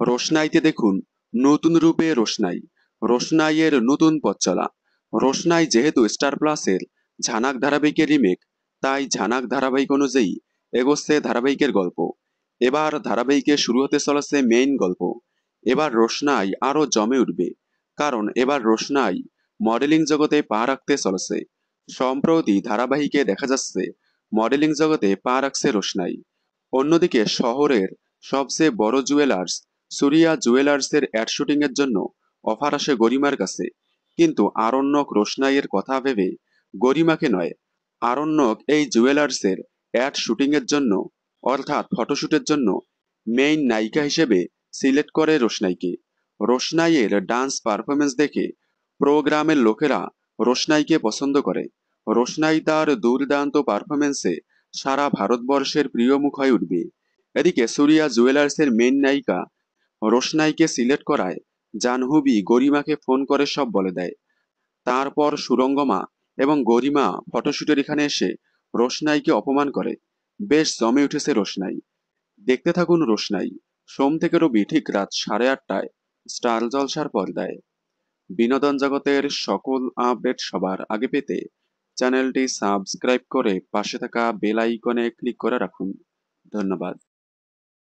রোশনাইতে দেখুন নতুন রূপে রোশনাই, রোশনাইয়ের নতুন পথ চলা। রোশনাই যেহেতু স্টার প্লাসের ঝানাক ধারাবাহিকের রিমেক, তাই ঝানাক ধারাবাহিক অনুযায়ী এগোচ্ছে ধারাবাহিকের গল্প। এবার ধারাবাহিকে শুরু হতে চলেছে মেইন গল্প। এবার রোশনাই আরো জমে উঠবে, কারণ এবার রোশনাই মডেলিং জগতে পা রাখতে চলেছে। সম্প্রতি ধারাবাহিকে দেখা যাচ্ছে মডেলিং জগতে পা রাখছে রোশনাই। অন্যদিকে শহরের সবচেয়ে বড় জুয়েলার্স সুরিয়া জুয়েলার্সের অ্যাড শুটিং এর জন্য অফার আসে গরিমার কাছে, কিন্তু আরণ্যক রোশনাইয়ের কথা ভেবে গরিমাকে নয়, আরণ্যক এই জুয়েলার্সের অ্যাড শুটিং এর জন্য অর্থাৎ ফটোশুটের জন্য মেইন নায়িকা হিসেবে সিলেক্ট করে রোশনাইকে। রোশনাইয়ের ডান্স পারফরমেন্স দেখে প্রোগ্রামের লোকেরা রোশনাইকে পছন্দ করে। রোশনাই তার দুর্দান্ত পারফরমেন্সে সারা ভারতবর্ষের প্রিয় মুখ হয়ে উঠবে। এদিকে সুরিয়া জুয়েলার্সের মেইন নায়িকা রোশনাইকে সিলেক্ট করায় জাহ্নবী গরিমাকে ফোন করে সব বলে দেয়। তারপর সুরঙ্গমা এবং গরিমা ফটোশুটের এখানে এসে রোশনাইকে অপমান করে। বেশ জমে উঠেছে রোশনাই। দেখতে থাকুন রোশনাই, সোম থেকে রবি ঠিক রাত 8:30টায় স্টার জলসার পর্দায়। বিনোদন জগতের সকল আপডেট সবার আগে পেতে চ্যানেলটি সাবস্ক্রাইব করে পাশে থাকা বেল আইকনে ক্লিক করে রাখুন। ধন্যবাদ।